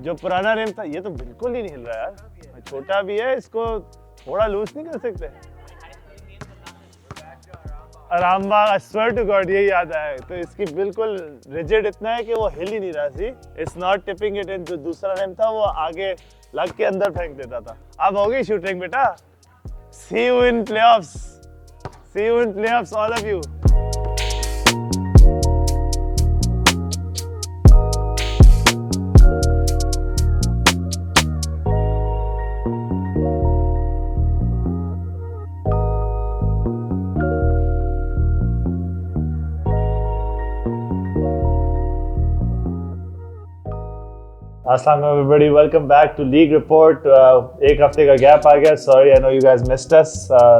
जो पुराना रिम था ये तो बिल्कुल ही नहीं हिल रहा यार, छोटा भी है, इसको थोड़ा लूज नहीं कर सकते? रामबा, आई स्वेयर टू गॉड यही याद आया, तो इसकी बिल्कुल रिजिड इतना है कि वो हिल ही नहीं रहा see, it's not tipping it in. जो दूसरा रिम था वो आगे लग के अंदर फेंक देता था। अब हो गई शूटिंग बेटा, see you in playoffs, see you in playoffs all of you. Assalamu everybody, welcome back to League Report. एक हफ्ते का गैप आ गया, sorry, I know you guys missed us.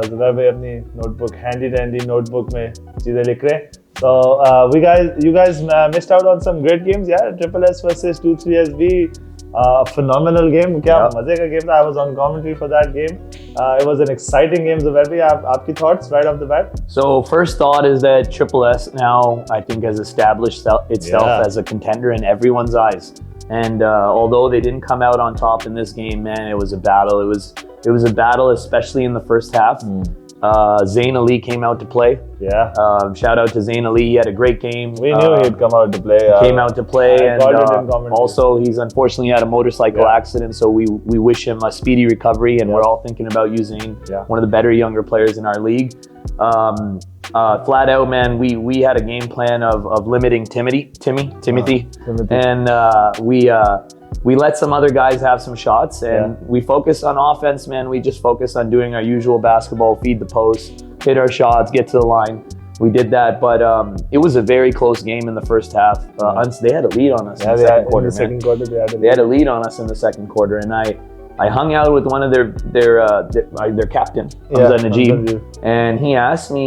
Zubair भाई अपनी notebook handy dandy notebook में चीज़ें लिख रहे हैं. So you guys missed out on some great games, yeah. Triple S versus 23SB, phenomenal game. क्या मजे का game था. I was on commentary for that game. It was an exciting game. Zubair भाई, आपकी thoughts right off the bat? So first thought is that Triple S now I think has established itself as a contender in everyone's eyes. And although they didn't come out on top in this game, man, it was a battle. It was a battle, especially in the first half. Zayn Ali came out to play. Yeah. Shout out to Zayn Ali. He had a great game. We knew he'd come out to play. Came out to play, and also he's unfortunately had a motorcycle accident. So we wish him a speedy recovery. And we're all thinking about using one of the better younger players in our league. Flat out, man, we had a game plan of limiting Timothy, and we let some other guys have some shots, and we focused on offense, man. We just focused on doing our usual basketball, feed the post, hit our shots, get to the line. We did that, but it was a very close game in the first half. They had a lead on us in the second quarter, man. They had a lead on us in the second quarter, and I hung out with one of their captain, Hamza Najib, and he asked me,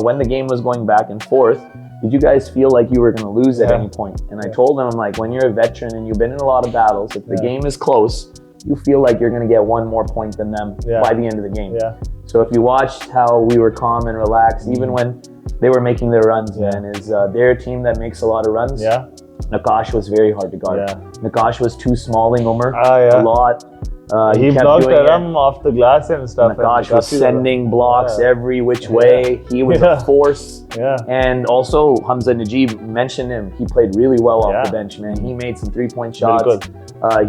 when the game was going back and forth, did you guys feel like you were going to lose at any point? And I told him, I'm like, when you're a veteran and you've been in a lot of battles, if the game is close, you feel like you're going to get one more point than them by the end of the game. So if you watched how we were calm and relaxed, even when they were making their runs, man, they're a team that makes a lot of runs. Nakash was very hard to guard. Nakash was too smalling Umar a lot. He blocked Aram off the glass and stuff. Nakash was sending blocks every which way. He was a force. And also Hamza Najib, mentioned him. He played really well off the bench, man. He made some three-point shots.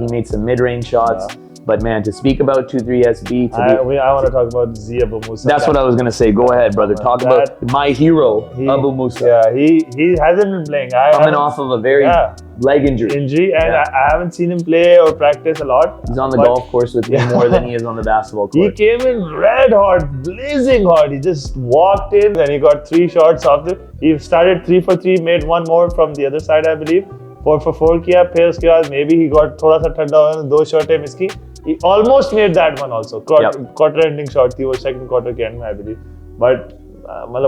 He made some mid-range shots. But man, to speak about 23SB, I want to talk about Z Abu Musa. That's what I was gonna say. Go ahead, brother. Talk about my hero, Abu Musa. Yeah, he hasn't been playing. Coming off of a very leg injury, and I haven't seen him play or practice a lot. He's on the golf course with me more than he is on the basketball court. He came in red hot, blazing hot. He just walked in and he got 3 shots after. He started 3 for 3, made one more from the other side, I believe. 4 for 4 किया, फिर उसके बाद maybe he got थोड़ा सा ठंडा हुआ, 2 shot है miss की. He almost made that one also. Quarter ending shot थी वो second quarter के end में, I believe. But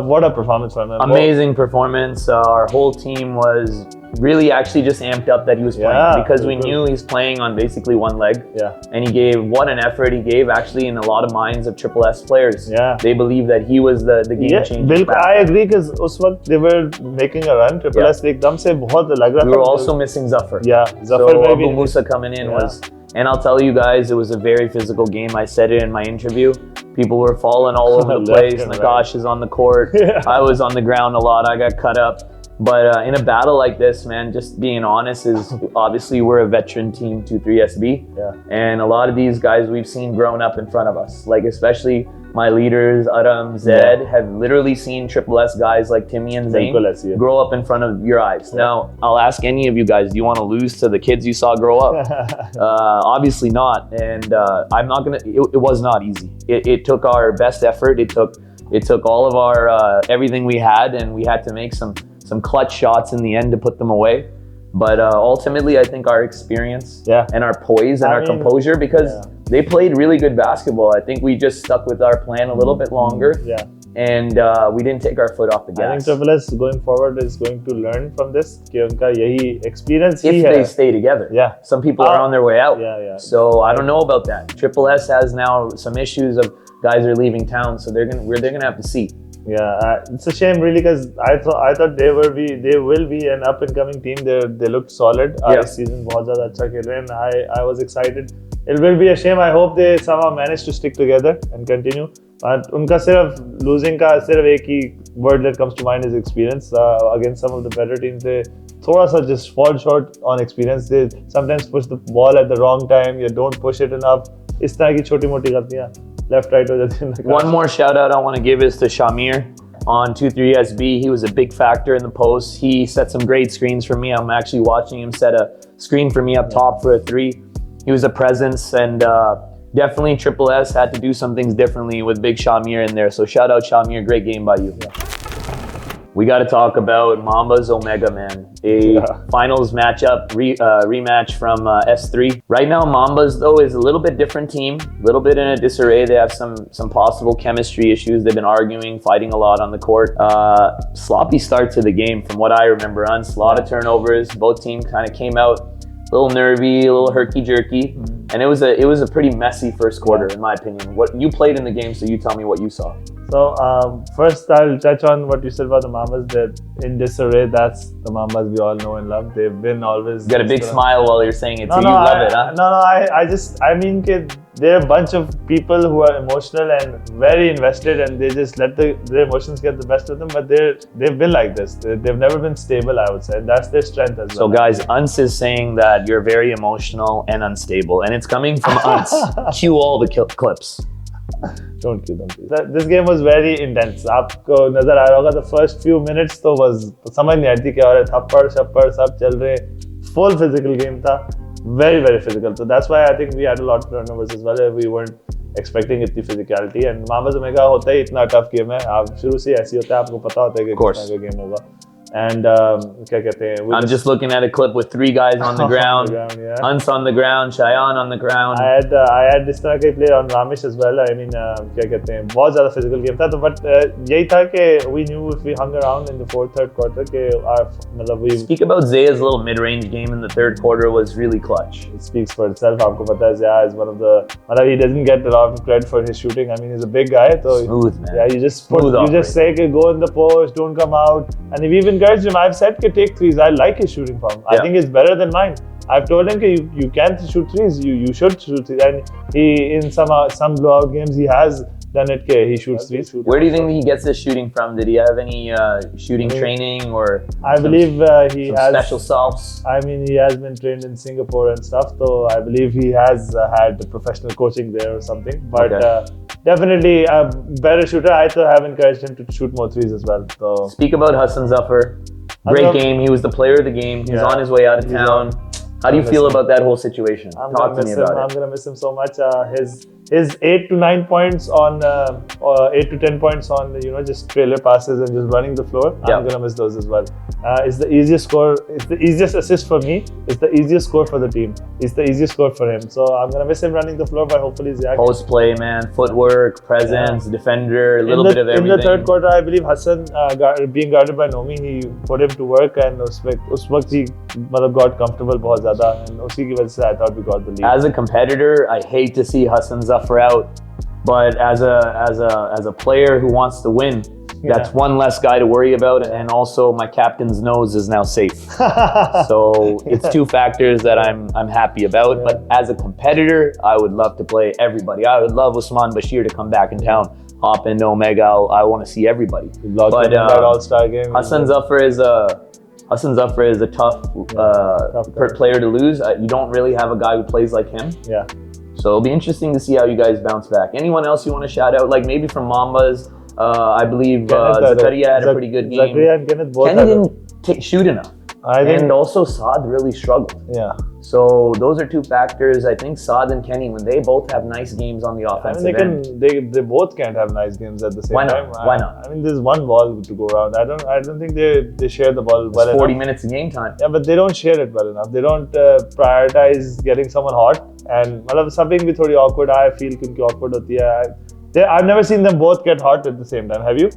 what a performance from him. Amazing performance. Our whole team was really actually just amped up that he was playing because we knew he's playing on basically one leg. And he gave, what an effort he gave actually in a lot of minds of Triple S players. They believe that he was the game changer. I agree because उस वक्त they were making a run. Triple S एकदम से बहुत लग रहा था. We were also missing Zafar. Zafar so Abu Musa coming in was, and I'll tell you guys, it was a very physical game. I said it in my interview. People were falling all over the place. Nakash is on the court. I was on the ground a lot. I got cut up. But in a battle like this, man, just being honest, is obviously we're a veteran team, 23SB. And a lot of these guys we've seen growing up in front of us. Like especially my leaders, Aram, Zed, have literally seen Triple S guys like Timmy and Zayn grow up in front of your eyes. Now, I'll ask any of you guys, do you want to lose to the kids you saw grow up? Obviously not. And I'm not going to, it was not easy. It took our best effort. It took all of our, everything we had, and we had to make some clutch shots in the end to put them away. But ultimately, I think our experience and our poise and our composure, because they played really good basketball. I think we just stuck with our plan a little bit longer. And we didn't take our foot off the gas. I think Triple S going forward is going to learn from this. कि उनका यही experience if they stay together. Some people are on their way out. So I don't know about that. Triple S has now some issues of guys are leaving town, so they're gonna have to see. Yeah, it's a shame really because I thought they will be an up and coming team. They looked solid. This season बहुत ज़्यादा अच्छा खेल रहे हैं and I was excited. It will be a shame. I hope they somehow manage to stick together and continue. But उनका सिर्फ losing का सिर्फ एक ही word that comes to mind is experience. Against some of the better teams, they थोड़ा सा just fall short on experience. They sometimes push the ball at the wrong time. You don't push it enough. इस तरह की छोटी मोटी गलतियाँ left right हो जाती हैं. One more shout out I want to give is to Shamir on 2-3-SB. He was a big factor in the post. He set some great screens for me. I'm actually watching him set a screen for me up top for a 3. He was a presence, and definitely Triple S had to do some things differently with Big Shamir in there. So shout out Shamir, great game by you. Yeah. We got to talk about Mamba's Omega, man. Finals matchup, rematch from S3. Right now, Mamba's, though, is a little bit different team, a little bit in a disarray. They have some possible chemistry issues. They've been arguing, fighting a lot on the court. Sloppy start to the game, from what I remember. A lot of turnovers. Both teams kind of came out a little nervy, a little herky-jerky. And it was a pretty messy first quarter, in my opinion. What you played in the game, so you tell me what you saw. So first I'll touch on what you said about the Mambas. They're in disarray. That's the Mambas we all know and love. They've been always... You got a big smile while you're saying it, so you love it, huh? I mean they're a bunch of people who are emotional and very invested, and they just let their emotions get the best of them, but they've been like this. They've never been stable, I would say. That's their strength as well. So guys, Unce is saying that you're very emotional and unstable, and it's coming from Unce. Cue all the clips. Don't cue them, please. This game was very intense. आपको नजर आ रहा होगा the first few minutes तो was समझ नहीं आती क्या हो रहा है. थप्पड़ शप्पड़ सब चल रहे. Full physical game था. Very very physical. So that's why I think we had a lot of turnovers as well. We weren't expecting इतनी physicality. And Mamba's Omega होता ही इतना tough game है. आप शुरू से ऐसी होता है, आपको पता होता है कि किस तरह का game होगा. And क्या कहते हैं? I'm just looking at a clip with 3 guys on the ground. Unce on the ground, Cheyenne on the ground. I had this तरह के play on Ramesh as well. I mean क्या कहते हैं? बहुत ज़्यादा physical game था. तो but यही था कि we knew if we hung around in the third quarter कि मतलब we speak about Zaya's little mid-range game in the third quarter was really clutch. It speaks for itself. आपको पता है Zaya is one of the मतलब he doesn't get a lot of credit for his shooting. I mean he's a big guy. So smooth, man. Yeah, you just say कि go in the post, don't come out, and if even encouraged him. I've said take threes. I like his shooting form. I think it's better than mine. I've told him you can shoot threes. You should shoot threes. And he in some blowout games he has done it. He shoots threes. Where do you think he gets his shooting from? Did he have any shooting training or? I believe he has special selves. I mean he has been trained in Singapore and stuff. So I believe he has had professional coaching there or something. But definitely a better shooter. I too have encouraged him to shoot more threes as well. So speak about Hassan Zafar. Great game. He was the player of the game. He's on his way out of town. How do you feel about that whole situation? Talk to me about it. I'm gonna miss him so much. His 8 to 9 points on 8 to 10 points on just trailer passes and just running the floor. I'm gonna miss those as well. It's the easiest score. It's the easiest assist for me. It's the easiest score for the team. It's the easiest score for him. So I'm gonna miss him running the floor, but hopefully Zach. Post play, man, footwork, presence, defender, a little bit of everything. In the third quarter, I believe Hassan being guarded by Nomi, he put him to work, and उस वक्त he got comfortable बहुत ज़्यादा, and उसी की वजह से I thought we got the lead. As a competitor, I hate to see Hassan Zafar out, but as a player who wants to win, that's one less guy to worry about, and also my captain's nose is now safe. So it's 2 factors that I'm happy about. But as a competitor, I would love to play everybody. I would love Usman Bashir to come back in town, hop into Omega. I want to see everybody. But All-Star game. Hassan Zafar is a tough player to lose. You don't really have a guy who plays like him. Yeah. So it'll be interesting to see how you guys bounce back. Anyone else you want to shout out? Like maybe from Mambas. I believe Zakaria had a pretty good game. Zakaria and Kenneth both Kenny didn't shoot enough. And also Saad really struggled. Yeah. So those are 2 factors. I think Saad and Kenny, when they both have nice games on the offensive end. They both can't have nice games at the same time. Why not? I mean, there's one ball to go around. I don't think they share the ball well enough. 40 minutes of game time. Yeah, but they don't share it well enough. They don't prioritize getting someone hot. And subbing भी थोड़ी awkward. I feel कि उनकी awkward होती है. I've never seen them both get hot at the same time. Have you?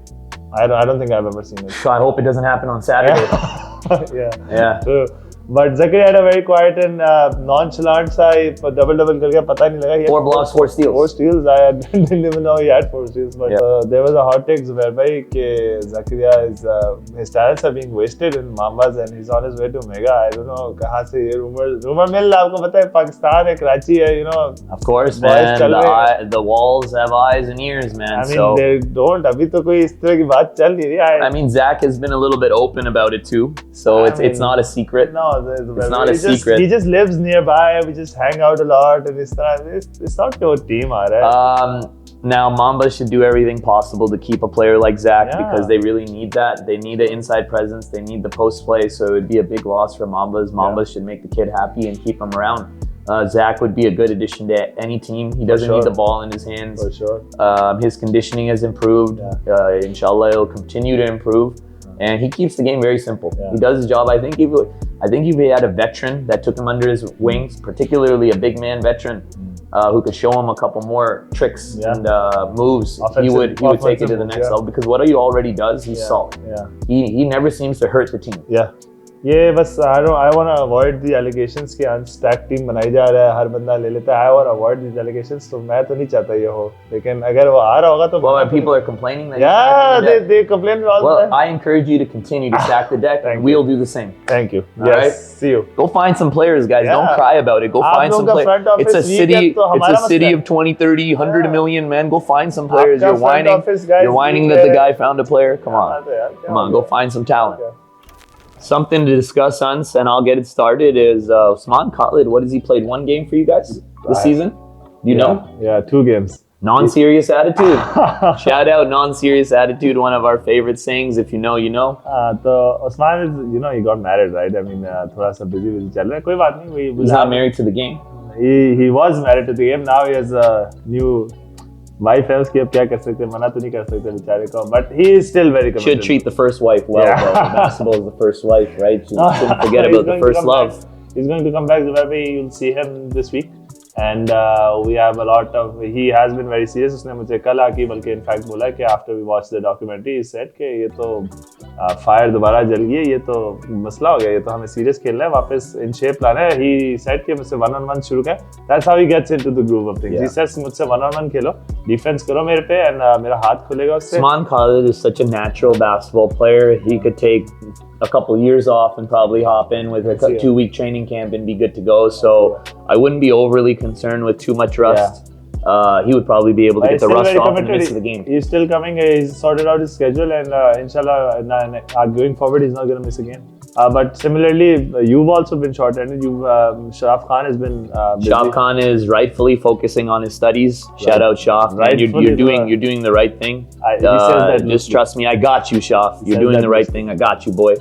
I don't think I've ever seen it. So I hope it doesn't happen on Saturday. Yeah. True. But Zakaria had a very quiet and nonchalant सा double कर गया पता नहीं लगा. 4 blocks, 4 steals. 4 steals. I didn't even know he had 4 steals. But there was a hot take Zubair bhai कि Zakaria is his talents are being wasted in Mambas and he's on his way to Mega. I don't know कहाँ से ये rumor मिल रहा है. आपको पता है पाकिस्तान है, कराची है, you know. Of course, man. The walls have eyes and ears, man. I mean, they don't. अभी तो कोई इस तरह की बात चल नहीं रही. I mean, Zach has been a little bit open about it too, so it's not a secret. No. It's not a secret. He just lives nearby. We just hang out a lot, and it's not your team, alright. Now Mamba should do everything possible to keep a player like Zach because they really need that. They need an inside presence. They need the post play. So it would be a big loss for Mambas. Mambas should make the kid happy and keep him around. Zach would be a good addition to any team. He doesn't need the ball in his hands. For sure. His conditioning has improved. Inshallah, it'll continue to improve. And he keeps the game very simple. He does his job. I think if he had a veteran that took him under his wings, particularly a big man veteran, who could show him a couple more tricks and moves, he would take it to the next level. Because what he already does, he's solid. He never seems to hurt the team. ये बस I want to avoid the allegations कि unstacked team बनाई जा रहा है, हर बंदा ले लेता है. I want to avoid these allegations, तो मैं तो नहीं चाहता ये हो. लेकिन अगर वो आ रहा होगा तो well, people are complaining that they complain all the time. I encourage you to continue to stack the deck and we'll do the same. Thank you. All right? See you. Go find some players, guys. Don't cry about it. Go find some players. It's a city of 20, 30, 100 million, man. Go find some players. You're whining that the guy found a player. Come on, go find some talent. Something to discuss, Hans, and I'll get it started, is Usman Khalid. What has he played? 1 game for you guys this season? Do you know? Yeah, 2 games. Non-serious attitude. Shout out non-serious attitude, one of our favorite sayings. If you know, you know. So Usman is, you know, he got married, right? I mean, थोड़ा सा busy चल रहा है. कोई बात नहीं. He's not married to the game. He was married to the game. Now he has a new wife है उसकी. अब क्या कर सकते हैं? मना तो नहीं कर सकते बेचारे को. But he is still very committed. Should treat the first wife well. Though. Basketball is the first wife, right? Shouldn't forget about the first love. He's going to come back. You'll see him this week. And we have a lot of. He has been very serious. उसने मुझे कल आके बल्कि in fact बोला कि after we watched the documentary, he said कि ये तो fire दोबारा जल गई है. ये तो मसला हो गया. ये तो हमें serious खेलना है. वापस in shape लाना है. He said कि मुझसे 1-on-1 शुरू कर. That's how he gets into the groove of things. He says मुझसे 1-on-1 खेलो, defense करो मेरे पे, and मेरा हाथ खुलेगा उससे. Usman Khalid is such a natural basketball player. He could take a couple years off and probably hop in with a 2-week training camp and be good to go. So I wouldn't be overly concerned with too much rust. He would probably be able to get the rust off in the midst of the game. He's still coming. He's sorted out his schedule, and inshallah, going forward, he's not going to miss a game. But similarly, you've also been short-handed. Shaf Khan has been busy. Shaf Khan is rightfully focusing on his studies. Shout out Shaf. You're doing the right thing. He says that just trust me. I got you, Shaf. You're doing the right thing. I got you, boy.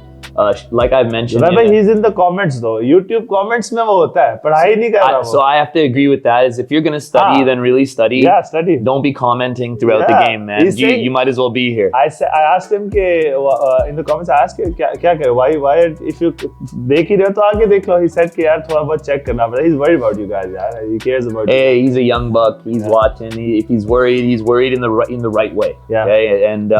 Like I've mentioned. Remember, he's in the comments though. YouTube comments में वो होता है. पढ़ाई नहीं कर रहा वो. So I have to agree with that. Is if you're gonna study, then really study. Yeah, study. Don't be commenting throughout the game, man. You might as well be here. I asked him कि in the comments I asked him क्या करे? Why if you देख ही रहे हो तो आगे देख लो. He said कि यार थोड़ा बहुत check करना पड़ता है. He's worried about you guys, यार. He cares about you. Hey, he's a young buck. He's watching. If he's worried in the right way. Yeah. Okay? And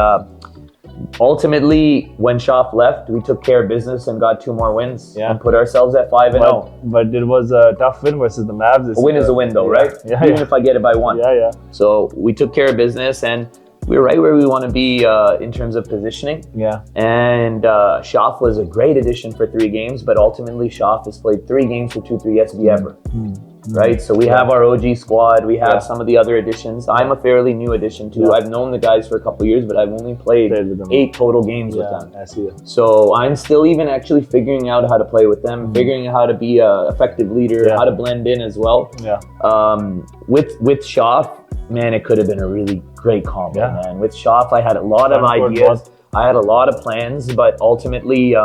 ultimately, when Shaf left, we took care of business and got 2 more wins and put ourselves at 5-0. But it was a tough win versus the Mavs. A win is a win, though, right? Yeah, Even if I get it by 1. Yeah. So we took care of business, and we're right where we want to be in terms of positioning. Yeah. And Shaf was a great addition for 3 games, but ultimately Shaf has played 3 games for 2-3 SB ever. Right, so we have our OG squad. We have some of the other additions. I'm a fairly new addition too. I've known the guys for a couple of years, but I've only played 8 total games with them. I see. So I'm still even actually figuring out how to play with them, figuring out how to be an effective leader, how to blend in as well. Yeah. With Shaf, man, it could have been a really great combo, man. With Shaf, I had a lot of ideas. I had a lot of plans, but ultimately,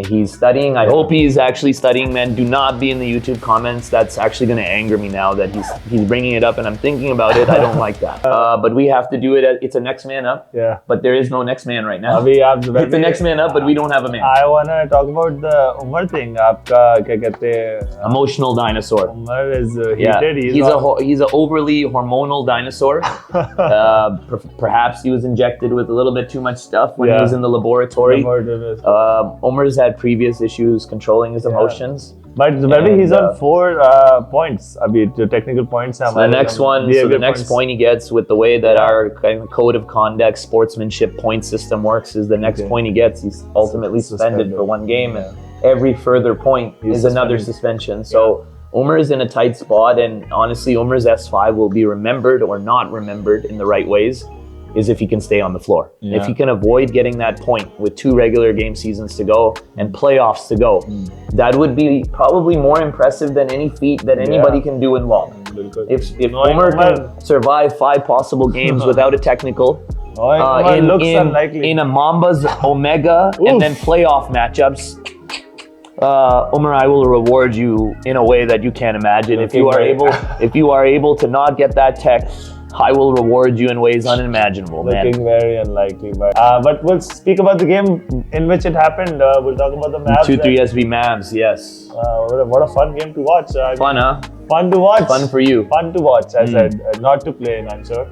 he's studying. I hope he's actually studying, man. Do not be in the YouTube comments. That's actually going to anger me now that he's bringing it up and I'm thinking about it. I don't like that. But we have to do it. It's a next man up. Yeah. But there is no next man right now. It's the next man up, but we don't have a man. I want to talk about the Umar thing. आपका क्या कहते हैं? Emotional dinosaur. Umar is heated. He's an overly hormonal dinosaur. Perhaps he was injected with a little bit too much stuff when he was in the laboratory. Umar's had had previous issues controlling his emotions. But maybe he's on 4 points. The technical points. So the next point he gets, with the way that our kind of code of conduct, sportsmanship point system works, is the next point he gets, he's ultimately suspended for 1 game, and every further point is another suspension. So Umar is in a tight spot, and honestly, Umar's S5 will be remembered or not remembered in the right ways is if he can stay on the floor. If he can avoid getting that point with 2 regular game seasons to go and playoffs to go, that would be probably more impressive than any feat that anybody can do in law. If Umar can survive 5 possible games without a technical, in a Mamba's Omega and then playoff matchups, Umar, I will reward you in a way that you can't imagine. If you are able to not get that tech, I will reward you in ways unimaginable, man. Looking very unlikely, but we'll speak about the game in which it happened. We'll talk about the Mavs. 2-3 SB Mavs, yes. What a fun game to watch. Fun, huh? Fun to watch. Fun for you. Fun to watch, I said. Not to play, I'm sure.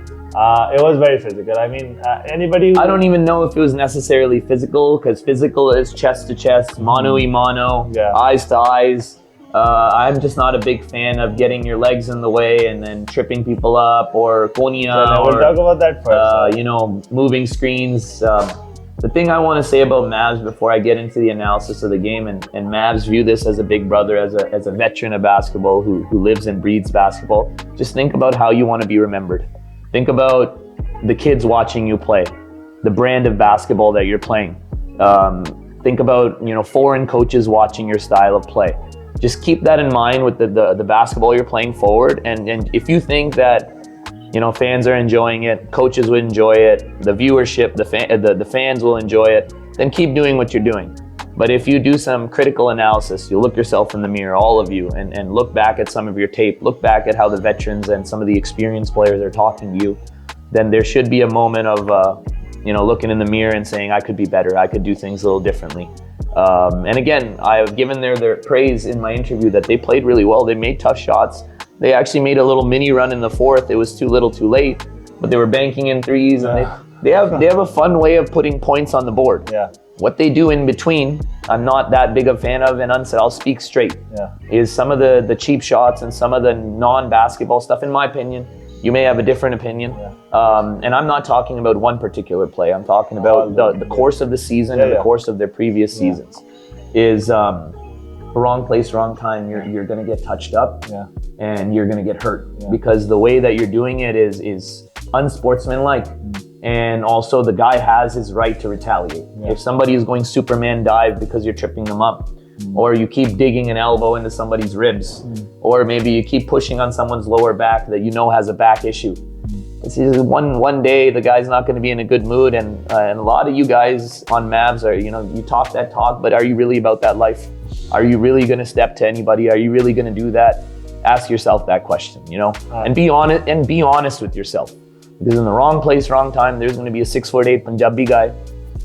It was very physical. I mean, anybody... I don't even know if it was necessarily physical, because physical is chest to chest, mano-y-mano, eyes to eyes. I'm just not a big fan of getting your legs in the way and then tripping people up, or konya, we'll talk about that first. Moving screens. The thing I want to say about Mavs before I get into the analysis of the game, and Mavs view this as a big brother, as a veteran of basketball who lives and breathes basketball. Just think about how you want to be remembered. Think about the kids watching you play, the brand of basketball that you're playing. Think about foreign coaches watching your style of play. Just keep that in mind with the basketball you're playing forward. And if you think that fans are enjoying it, coaches would enjoy it, the viewership, the fans will enjoy it, then keep doing what you're doing. But if you do some critical analysis, you look yourself in the mirror, all of you, and look back at some of your tape, look back at how the veterans and some of the experienced players are talking to you, then there should be a moment of looking in the mirror and saying, I could be better, I could do things a little differently. And again, I have given their praise in my interview that they played really well. They made tough shots. They actually made a little mini run in the 4th. It was too little too late, but they were banking in threes, and they have a fun way of putting points on the board. What they do in between, I'm not that big a fan of, and I'll speak straight, is some of the cheap shots and some of the non-basketball stuff, in my opinion. You may have a different opinion. And I'm not talking about one particular play. I'm talking about the course of the season and the course of their previous seasons. Is wrong place, wrong time. You're going to get touched up and you're going to get hurt because the way that you're doing it is unsportsmanlike. And also the guy has his right to retaliate. If somebody is going Superman dive because you're tripping them up, or you keep digging an elbow into somebody's ribs, or maybe you keep pushing on someone's lower back that has a back issue. It's one day the guy's not going to be in a good mood, and a lot of you guys on Mavs are, you talk that talk, but are you really about that life? Are you really going to step to anybody? Are you really going to do that? Ask yourself that question, and be honest with yourself. Because in the wrong place, wrong time, there's going to be a 6'8" Punjabi guy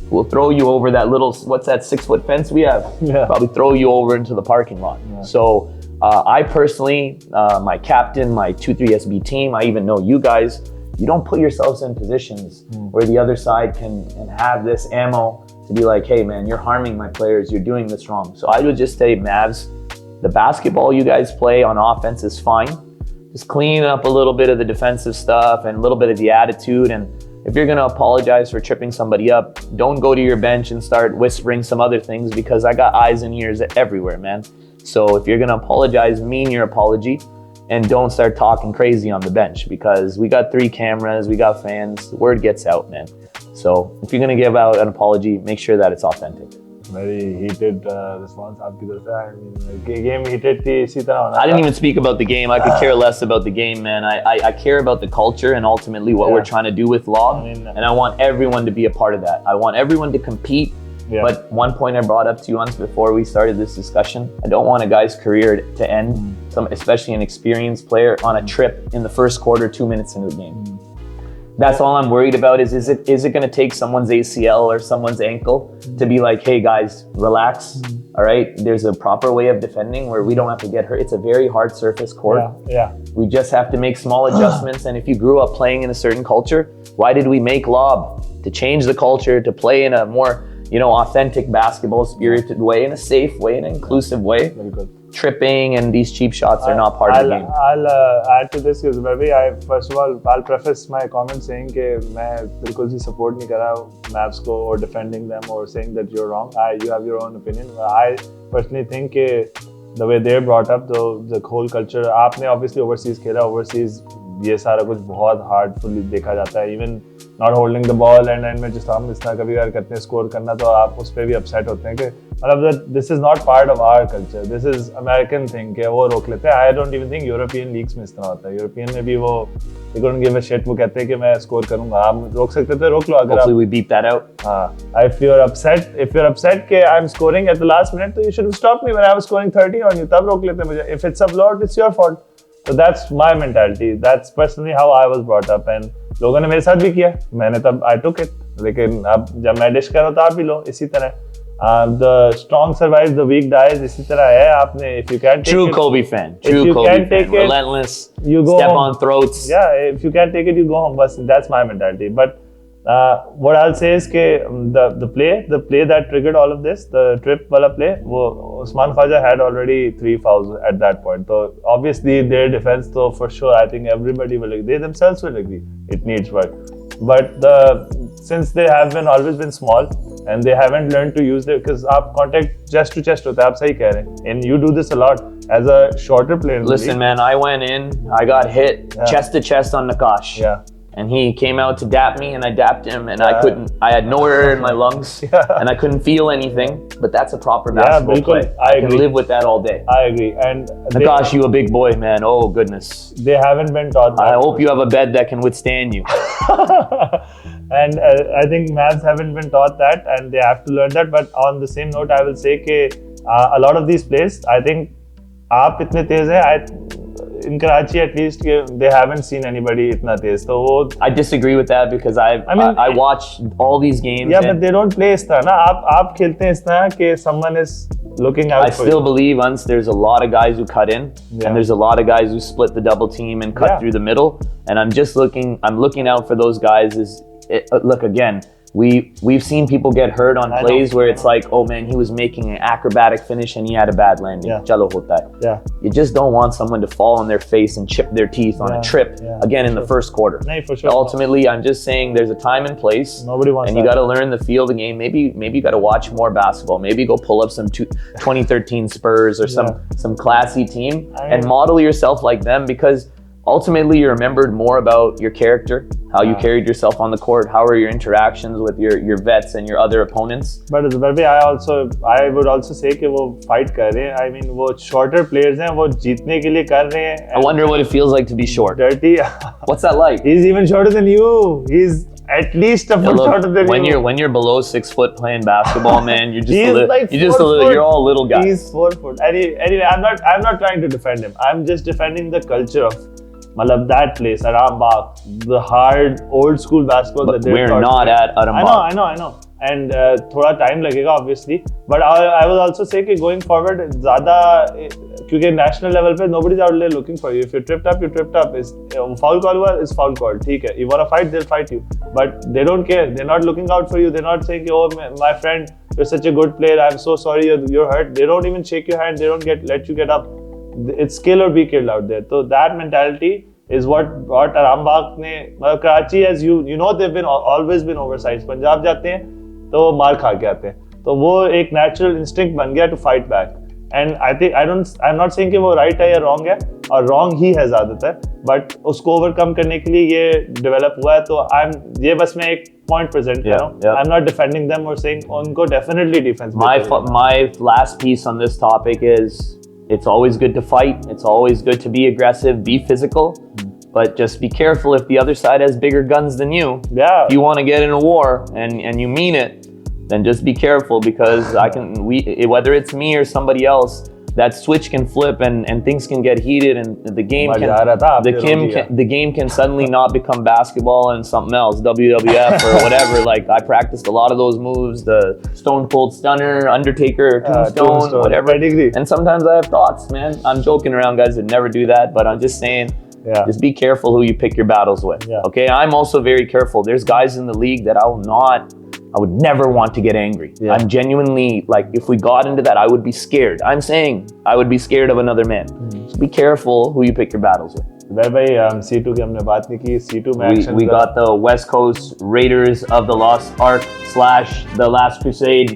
who will throw you over that little, what's that 6-foot fence we have? Probably throw you over into the parking lot. So I personally, my captain, my 2-3 SB team, I even know you guys, you don't put yourselves in positions where the other side can have this ammo to be like, hey man, you're harming my players, you're doing this wrong. So I would just say, Mavs, the basketball you guys play on offense is fine. Just clean up a little bit of the defensive stuff and a little bit of the attitude. And if you're going to apologize for tripping somebody up, don't go to your bench and start whispering some other things, because I got eyes and ears everywhere, man. So if you're going to apologize, mean your apology, and don't start talking crazy on the bench, because we got 3 cameras, we got fans, the word gets out, man. So if you're going to give out an apology, make sure that it's authentic. Very heated response आपकी तरफ से. I mean, game heated थी इसी तरह होना. I didn't even speak about the game. I could care less about the game, man. I care about the culture and ultimately what we're trying to do with law. And I want everyone to be a part of that. I want everyone to compete. But one point I brought up to you once before we started this discussion, I don't want a guy's career to end, especially an experienced player, on a trip in the first quarter, 2 minutes into the game. That's all I'm worried about is it going to take someone's ACL or someone's ankle to be like, hey guys, relax, all right? There's a proper way of defending where we don't have to get hurt. It's a very hard surface court. We just have to make small adjustments. And if you grew up playing in a certain culture, why did we make lob? To change the culture, to play in a more, authentic basketball, spirited way, in a safe way, in an inclusive way. Very good. Tripping and these cheap shots are not part of the game. I'll add to this because first of all, I'll preface my comment saying that मैं बिल्कुल भी support नहीं कर रहा Mavs को or defending them or saying that you're wrong. You have your own opinion. I personally think the way they're brought up, the whole culture. आपने obviously overseas खेला, overseas ये सारा कुछ बहुत hardfully देखा जाता है. Even not holding the ball and में जिस हम इस तरह कभी अगर करते हैं स्कोर करना तो आप उस पर भी अपसेट होते हैं कि मतलब this is not part of our culture. This is American thing कि वो रोक लेते हैं. I don't even think European leagues में इस तरह होता है. European में भी वो they don't give a shit. वो कहते हैं कि मैं स्कोर करूँगा. आप रोक सकते थे, रोक लो अगर Hopefully we beat that out. हाँ. If you're upset कि I'm scoring at the last minute, तो you should have stopped me when I was scoring 30 on you. तब रोक लेते मुझे. If it's a blowout, it's your fault. So that's my mentality. That's personally how I was brought up. And लोगों ने मेरे साथ भी किया. मैंने तब I took it. लेकिन अब जब मैं डिश कर रहा हूँ तो आप भी लो इसी तरह. The strong survives, the weak dies. इसी तरह है आपने. If you can't take True it, Kobe fan. True Kobe fan. Relentless. You go step home. on throats. Yeah, if you can't take it, you go home. But that's my mentality. But what I'll say is that the play that triggered all of this, the trip wala play, Usman Khawaja had already 3 fouls at that point. So obviously their defense, though, for sure, I think everybody will agree. They themselves will agree it needs work. But since they have always been small and they haven't learned to use because आप contact chest to chest होता है, आप सही कह रहे हैं. And you do this a lot as a shorter player. Listen, man, I went in, I got hit chest to chest on Nakash. Yeah. And he came out to dap me, and I dapped him, and I had no air in my lungs, and I couldn't feel anything. But that's a proper basketball play. I can live with that all day. I agree. And Nakash, you a big boy, man. Oh, goodness. They haven't been taught that. I hope you have a bed that can withstand you. And I think Mavs haven't been taught that, and they have to learn that. But on the same note, I will say that a lot of these plays, I think, आप इतने तेज हैं. In Karachi, at least, they haven't seen anybody itna tez. So I disagree with that because I watch all these games. Yeah, but they don't play is tarah na. आप खेलते हैं इस तरह कि someone is looking out. I still believe there's a lot of guys who cut in, and there's a lot of guys who split the double team and cut through the middle. And I'm looking out for those guys. Look again. We've seen people get hurt on plays where it's like, oh man, he was making an acrobatic finish and he had a bad landing. Chalo hota hai. Yeah. You just don't want someone to fall on their face and chip their teeth on a trip again in the first quarter. No, for sure. Ultimately, I'm just saying there's a time and place. Nobody wants and you got to learn the feel of the game. Maybe you got to watch more basketball. Maybe go pull up some 2013 Spurs or some classy team and model yourself like them because ultimately you're remembered more about your character, how you carried yourself on the court, how are your interactions with your vets and your other opponents. But I would also say कि वो fight कर रहे हैं. I mean वो shorter players हैं, वो जीतने के लिए कर रहे हैं. I wonder what it feels like to be short. Dirty. What's that like? He's even shorter than you. He's at least a foot shorter than you. When you're below 6 foot playing basketball, man, you're just you're all little guys. He's 4 foot. Anyway, I'm not trying to defend him. I'm just defending the culture of that place, Aram Bagh, the hard old school basketball but that they're we're not at Aram Bagh. I know. And thoda time lagega obviously. But I will also say that going forward, because national level pe nobody's out there looking for you. If you're tripped up, you're tripped up. Foul call hua is foul call. ठीक है. You wanna fight, they'll fight you. But they don't care. They're not looking out for you. They're not saying, oh my friend, you're such a good player. I'm so sorry you're hurt. They don't even shake your hand. They don't let you get up. It's kill or be killed out there. So that mentality is what brought Aram Bagh ne Karachi, as you know, they've always been oversized. Punjab जाते हैं तो मार खा के आते हैं. तो वो एक natural instinct बन गया to fight back. And I'm not saying कि वो right है या wrong है, और wrong ही है ज़्यादातर. But उसको overcome करने के लिए ये develop हुआ है. तो ये बस मैं एक point present कर रहा हूँ. I'm not defending them or saying उनको definitely defense. My last piece on this topic is, it's always good to fight. It's always good to be aggressive, be physical, but just be careful if the other side has bigger guns than you. Yeah. If you want to get in a war and you mean it, then just be careful because whether it's me or somebody else, that switch can flip and things can get heated and the game can suddenly not become basketball and something else, WWF or whatever. Like I practiced a lot of those moves, the Stone Cold Stunner, Undertaker, Tombstone, whatever. And sometimes I have thoughts, man. I'm joking around, guys that never do that, but I'm just saying, just be careful who you pick your battles with. Okay, I'm also very careful. There's guys in the league that I will not I would never want to get angry. Yeah. I'm genuinely, like, if we got into that, I would be scared. I'm saying I would be scared of another man. So be careful who you pick your battles with. भाई C2 की हमने बात नहीं की. C2 में action we got the West Coast Raiders of the Lost Ark / the Last Crusade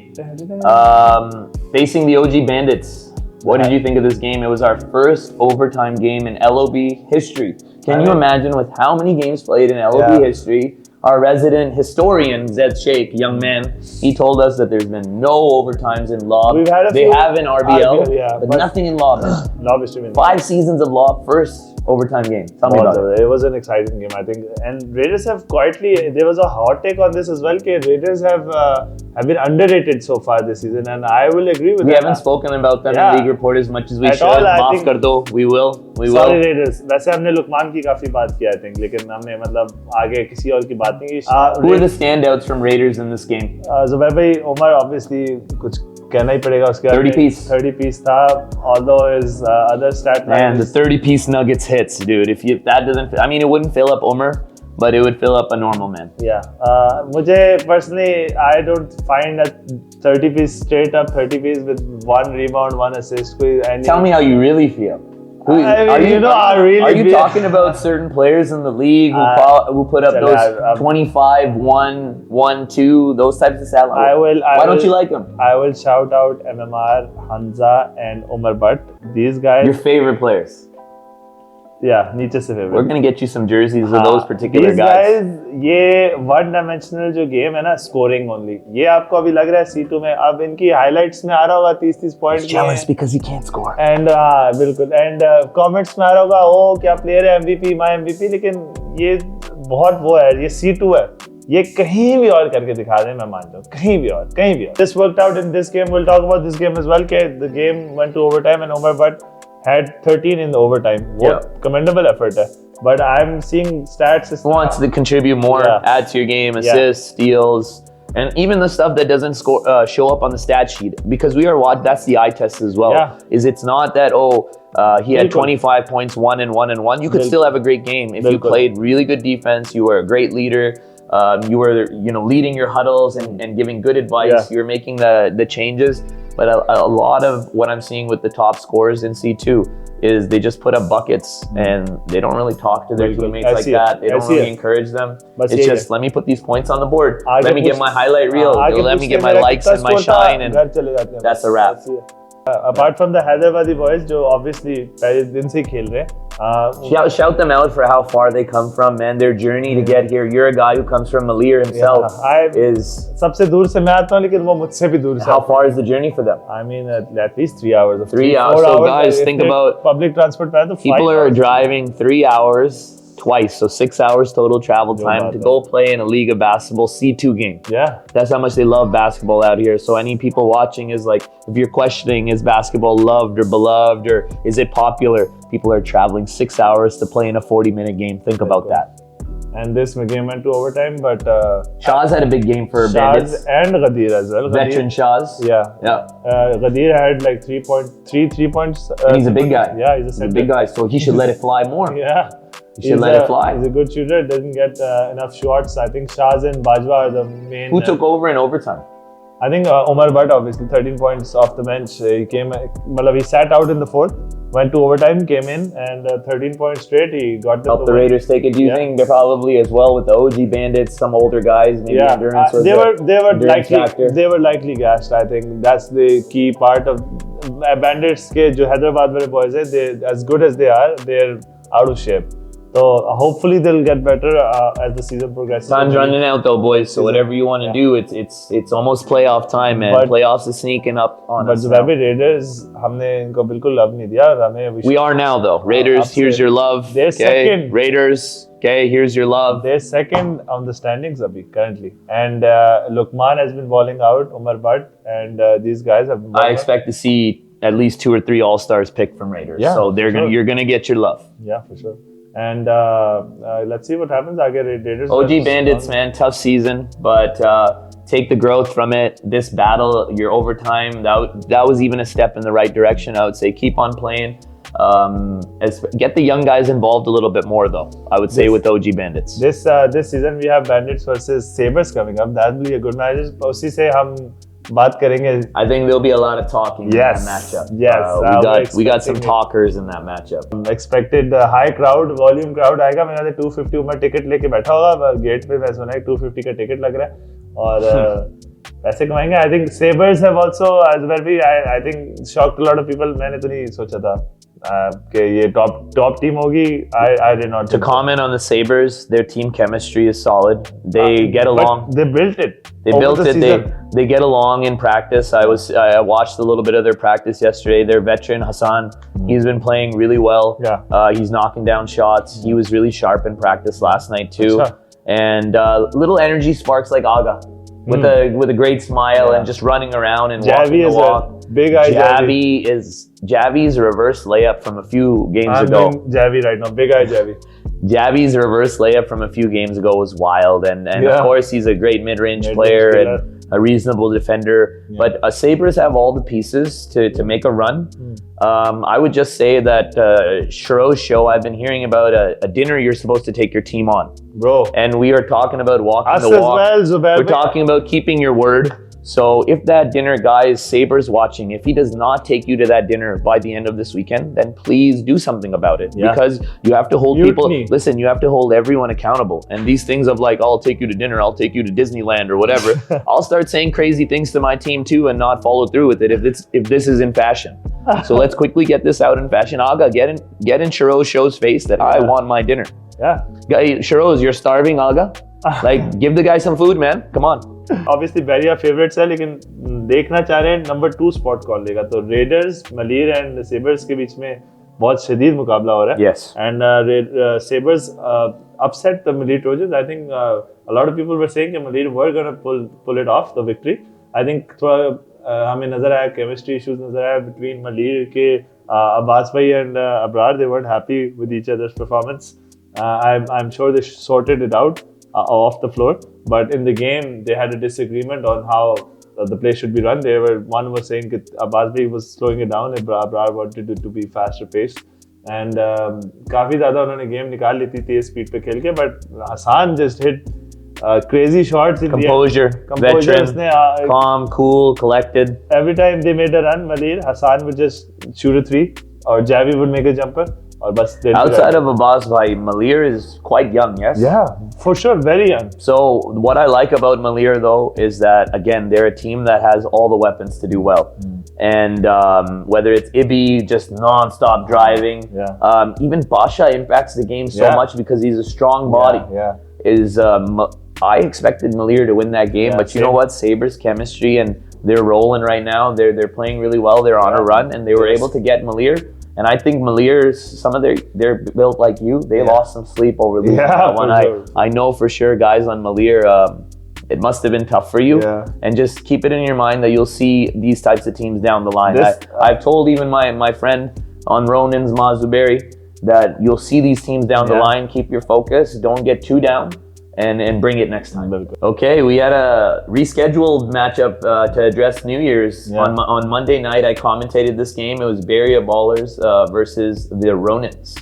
facing the OG Bandits. What did you think of this game? It was our first overtime game in LOB history. Can you imagine with how many games played in LOB history? Our resident historian, Zed Sheikh, young man, he told us that there's been no overtimes in LOB. They have in RBL, but nothing in LOB. LOB is 5 seasons of LOB, first overtime game. Tell me about it. It was an exciting game, I think. And Raiders have quietly, there was a hot take on this as well, that Raiders have been underrated so far this season, and I will agree with that. We haven't spoken about them in League Report as much as we should. Maaf kar do. We will. Sorry Raiders. वैसे हमने लुकमान की काफी बात की, I think, लेकिन हमने मतलब आगे किसी और की बात नहीं की. Who are the standouts from Raiders in this game? Zubair भाई, Omar obviously कुछ कहना ही पड़ेगा उसके. 30 piece था, although his other stat line. Man, the 30-piece Nuggets hits, dude. If that doesn't, I mean, it wouldn't fill up Omar, but it would fill up a normal man. Yeah. मुझे personally, I don't find a 30-piece straight up 30-piece with 1 rebound, 1 assist. Tell me how you really feel. Are you talking about certain players in the league who put up those 25, 1, 1, 2, those types of stat lines? Why don't you like them? I will shout out MMR, Hanza, and Omar Butt. These guys. Your favorite players. Yeah, नीचे से favorite. We're gonna get you some jerseys of those particular guys. These guys, ये one dimensional जो game है ना, scoring only. ये आपको अभी लग रहा है C2 में, अब इनकी highlights में आ रहा होगा 30 point. He's jealous because he can't score. And बिल्कुल. And comments में आ रहा होगा, ओ क्या player है MVP, my MVP. लेकिन ये बहुत वो है, ये C2 है. ये कहीं भी और करके दिखा दें, मैं मान जाऊँ, कहीं भी और. This worked out in this game. We'll talk about this game as well. The game went to overtime and Omar Butt had 13 in the overtime. What commendable effort hai. But I'm seeing stats. Wants to contribute more, add to your game, assists, steals, and even the stuff that doesn't show up on the stat sheet. Because we are that's the eye test as well. It's not that he had 25 points, 1 and 1 and 1. You could still have a great game if you played really good defense. You were a great leader. You were leading your huddles and giving good advice. You were making the changes. But a lot of what I'm seeing with the top scorers in C2 is they just put up buckets and they don't really talk to their teammates like that. They don't really encourage them. It's just, let me put these points on the board. Let me get my highlight reel. Let me get my likes and my shine, and that's a wrap. Apart from the Hyderabadi boys, जो obviously पहले दिन से खेल रहे हैं. Shout them out for how far they come from, man. Their journey to get here. You're a guy who comes from Maler himself. सबसे दूर से मैं आता हूँ, लेकिन वो मुझसे भी दूर से. How far is the journey for them? I mean, at least 3 hours. 3 hours. So guys, think about public transport. People are driving 3 hours twice, so 6 hours total travel time to go play in a league of basketball C2 game. Yeah, that's how much they love basketball out here. So any people watching is like, if you're questioning, is basketball loved or beloved, or is it popular? People are traveling 6 hours to play in a 40-minute game. Think about that. And this game went to overtime, but Shaz had a big game for Bandits. And Ghadir as well. Veteran Shaz. Yeah. Ghadir had like 3 points. And he's a big guy. Yeah, he's a big guy, so he should let it fly more. Yeah. He should let it fly. He's a good shooter. Doesn't get enough shots. I think Shaz and Bajwa are the main. Who took over in overtime? I think Omar Butt, obviously, 13 points off the bench. He sat out in the 4th, went to overtime, came in, and 13 points straight. He got helped the Raiders take it. Do you think they're probably as well with the OG Bandits, some older guys, maybe endurance was they were likely gassed. I think that's the key part of Bandits. के जो हैदराबाद वाले boys हैं, they as good as they are, they're out of shape. So hopefully they'll get better as the season progresses. Time's running out though, boys. So whatever you want to do, it's almost playoff time, man. Playoffs is sneaking up on us. But Raiders, हमने इनको बिल्कुल love नहीं दिया. We are now though. Raiders, here's your love. They're second. Raiders, okay, here's your love. They're second on the standings currently. And Lukman has been balling out, Omar Butt, and these guys have been I expect to see at least 2 or 3 All-Stars picked from Raiders. Yeah, so you're gonna get your love. Yeah, for sure. And let's see what happens. I get Raiders. OG Bandits, man, tough season, but take the growth from it. This battle, your overtime, that was even a step in the right direction. I would say keep on playing. Get the young guys involved a little bit more, though. I would say with OG Bandits. This season we have Bandits versus Sabers coming up. That will be a good match. उसी से हम बात करेंगे. I think there'll be a lot of talking in that matchup. Yes, we got some talkers in that matchup. Expected high crowd, volume crowd आएगा. मेरा 250 उम्र ticket लेके बैठा होगा गेट पे. मैं सुना है 250 का टिकट लग रहा है और पैसे कमाएंगे. I think Sabers have also as well be I think shocked a lot of people. मैंने तो नहीं सोचा था कि ये top team होगी. I did not. To comment on the Sabers, their team chemistry is solid. They get along. They built it. They get along in practice. I watched a little bit of their practice yesterday. Their veteran Hassan, he's been playing really well. Yeah. He's knocking down shots. He was really sharp in practice last night too. Achha. And little energy sparks like Aga. With a great smile and just running around and walking the walk. Big eye Javi's reverse layup from a few games ago. I'm doing Javi right now. Big eye Javi. Javi's reverse layup from a few games ago was wild, and of course he's a great mid-range player and a reasonable defender. Yeah. But Sabres have all the pieces to make a run. I would just say that Shiro's show, I've been hearing about a dinner you're supposed to take your team on. Bro. And we are talking about walking the walk. We're talking about keeping your word. So if that dinner guy is Sabres watching, if he does not take you to that dinner by the end of this weekend, then please do something about it. Yeah. Because you have to hold people, listen, you have to hold everyone accountable. And these things of like, I'll take you to dinner, I'll take you to Disneyland or whatever, I'll start saying crazy things to my team too and not follow through with it if this is in fashion. So let's quickly get this out in fashion. Aga, get in Shiro's show's face that I want my dinner. Yeah. Shiro's, you're starving, Aga? Like, give the guy some food, man. Come on. Obviously Baria favorites है, लेकिन देखना चाह रहे हैं number 2 spot कौन लेगा. तो readers, Malir and sabres के बीच में बहुत शदीद मुकाबला हो रहा है. Yes. And Sabers upset the Maleer Trojans. I think a lot of people were saying that Maleer were gonna pull it off the victory. I think थोड़ा हमें नजर आया chemistry issues नजर आया between Maleer के Abbas bhai and Abrar. They weren't happy with each other's performance. I'm sure they sorted it out off the floor, but in the game they had a disagreement on how the play should be run. One was saying that Abbas bhai was slowing it down and Abrar wanted it to be faster paced, and काफी ज़्यादा उन्होंने game निकाल ली थी तेज speed पे खेल के, but Hassan just hit crazy shots in Composure, the end. veteran, calm, cool, collected. Every time they made a run, Maleer, Hassan would just shoot a 3 or Javi would make a jumper. Outside of Abbas bhai, Maleer is quite young, yes? Yeah, for sure, very young. So what I like about Maleer though is that, again, they're a team that has all the weapons to do well. And whether it's Ibi just non-stop driving, even Basha impacts the game so much because he's a strong body. I expected Maleer to win that game, but you know what? Sabres chemistry and they're rolling right now. They're playing really well. They're on a run and they were able to get Maleer. And I think Maleer's, they're built like you. They lost some sleep over losing that one. I know for sure, guys, on Maleer, it must have been tough for you. And just keep it in your mind that you'll see these types of teams down the line. I've told even my friend on Ronin's Mazuberi that you'll see these teams down the line. Keep your focus. Don't get too down. And bring it next time. Okay, we had a rescheduled matchup to address New Year's. On Monday night, I commentated this game. It was Baria Ballers versus the Ronins.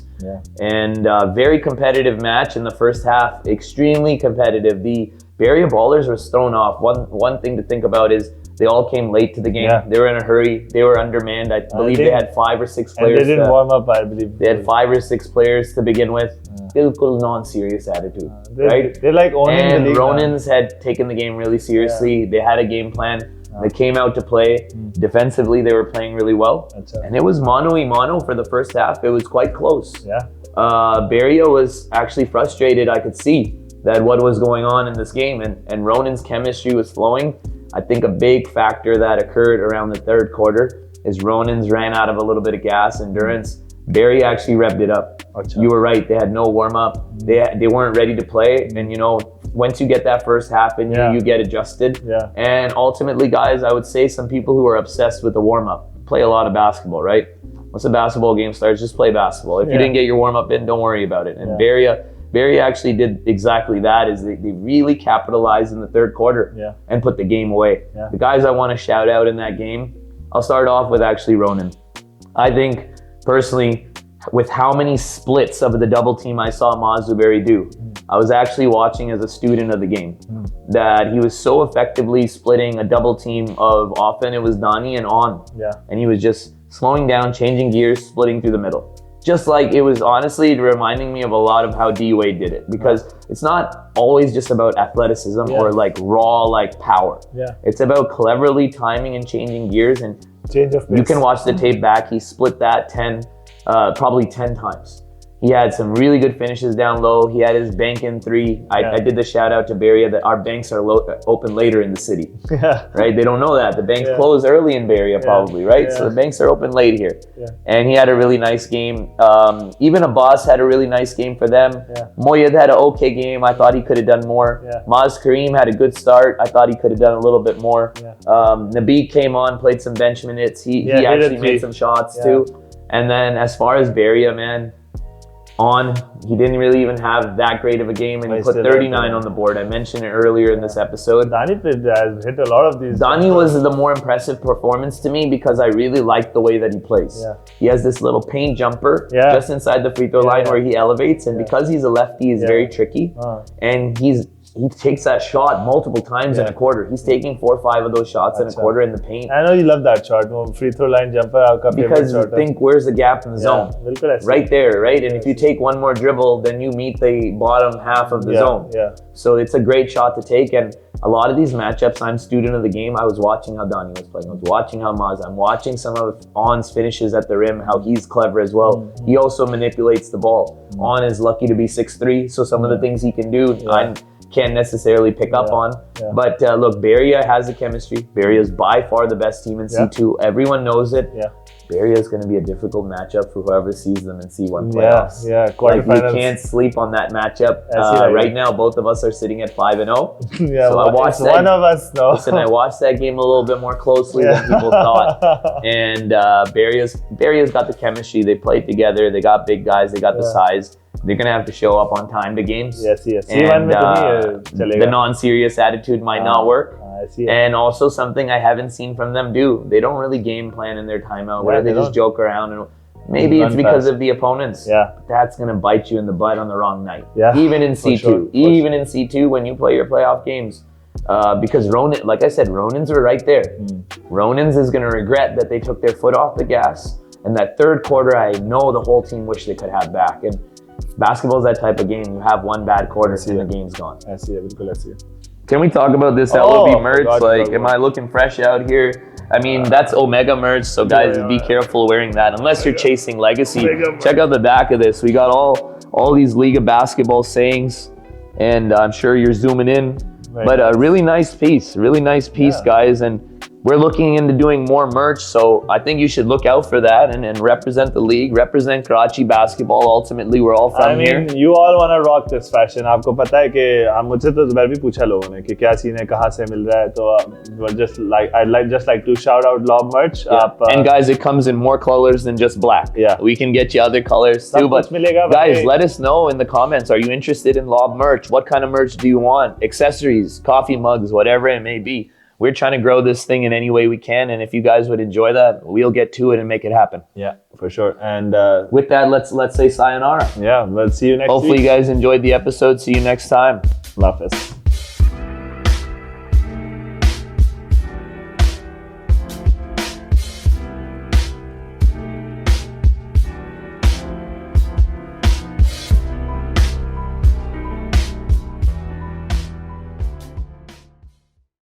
And very competitive match in the first half. Extremely competitive. The Baria Ballers was thrown off. One thing to think about is they all came late to the game. They were in a hurry. They were undermanned. I believe they had 5 or 6 players. And they didn't warm up, I believe. They had 5 or 6 players to begin with. Bilkul non-serious attitude, right? They're like owning the league. Ronins had taken the game really seriously. They had a game plan. They came out to play. Defensively, they were playing really well. And it was mano-y-mano for the first half. It was quite close. Baria was actually frustrated. I could see that what was going on in this game. And Ronin's chemistry was flowing. I think a big factor that occurred around the third quarter is Ronin's ran out of a little bit of gas, endurance. Barry actually revved it up. You were right. They had no warm-up. They weren't ready to play. And, you know, once you get that first half and you get adjusted. And ultimately, guys, I would say some people who are obsessed with the warm-up play a lot of basketball, right? Once a basketball game starts, just play basketball. If you didn't get your warm-up in, don't worry about it. And Baria actually did exactly that. Is they really capitalized in the third quarter and put the game away. The guys I want to shout out in that game, I'll start off with actually Ronin. I think, personally, with how many splits of the double team I saw Maz Zuberi do. I was actually watching as a student of the game that he was so effectively splitting a double team of often it was Dani and On. Yeah. And he was just slowing down, changing gears, splitting through the middle. Just like it was honestly reminding me of a lot of how D Wade did it, because it's not always just about athleticism or like raw like power. Yeah. It's about cleverly timing and changing gears, and Change of pace. you can watch the tape back. He split that probably 10 times. He had some really good finishes down low. He had his bank in three. I did the shout out to Baria that our banks are open later in the city. Yeah. Right? They don't know that. The banks close early in Baria probably, right? So the banks are open late here. Yeah. And he had a really nice game. Even Abbas had a really nice game for them. Yeah. Moyed had an okay game. I thought he could have done more. Yeah. Maz Kareem had a good start. I thought he could have done a little bit more. Yeah. Nabi came on, played some bench minutes. He did actually three. made some shots too. And then as far as Baria, man, he didn't really even have that great of a game, and he put 39 on the board. I mentioned it earlier in this episode. Dani has hit a lot of these. Dani was the more impressive performance to me because I really like the way that he plays. Yeah. He has this little paint jumper just inside the free throw line where he elevates, and because he's a lefty, he's very tricky. And he takes that shot multiple times in a quarter. He's taking 4 or 5 of those shots in a quarter in the paint. I know you love that shot. Free throw line jumper. Because you think, where's the gap in the zone? Right there, right? And if you take one more dribble, then you meet the bottom half of the zone. Yeah. So it's a great shot to take. And a lot of these matchups, I'm student of the game. I was watching how Dani was playing. I was watching how Maz. I'm watching some of On's finishes at the rim, how he's clever as well. He also manipulates the ball. On is lucky to be 6'3", so some of the things he can do, I can't necessarily pick up on. But look, Baria has the chemistry. Baria is by far the best team in C2. Everyone knows it. Baria is going to be a difficult matchup for whoever sees them in C1 playoffs. Quarterfinals. You can't sleep on that matchup. Right now, both of us are sitting at 5-0. So I watched that. One of us, no. Listen, I watched that game a little bit more closely than people thought. And Baria's got the chemistry. They played together. They got big guys. They got the size. They're going to have to show up on time to games. Yes. And the non-serious attitude might not work. And also something I haven't seen from them do. They don't really game plan in their timeout. Where they just joke around. And maybe it's because of the opponents. But that's going to bite you in the butt on the wrong night. Even in C2. In C2 when you play your playoff games. Because Ronin, like I said, Ronins were right there. Ronins is going to regret that they took their foot off the gas. And that third quarter, I know the whole team wished they could have back. And basketball is that type of game. You have one bad quarter and the game's gone. I see it. Can we talk about this LOB merch? Am I looking fresh out here? I mean, that's Omega merch, so guys, be careful wearing that. Unless you're chasing legacy. Check out the back of this. We got all these League of Basketball sayings, and I'm sure you're zooming in. But a really nice piece, guys. And we're looking into doing more merch, so I think you should look out for that and represent the league, represent Karachi basketball. Ultimately, we're all from here. I mean, you all want to rock this fashion. आपको पता है कि मुझसे तो ज़ुबैर भी पूछा लोगों ने कि क्या सीन है, कहाँ से मिल रहा है, तो I'd just like to shout out Lob merch. And guys, it comes in more colors than just black. We can get you other colors too, but guys, let us know in the comments. Are you interested in Lob merch? What kind of merch do you want? Accessories, coffee mugs, whatever it may be. We're trying to grow this thing in any way we can, and if you guys would enjoy that, we'll get to it and make it happen. Yeah, for sure. And with that, let's say sayonara. Yeah, we'll see you next week. Hopefully you guys enjoyed the episode. See you next time. Love us.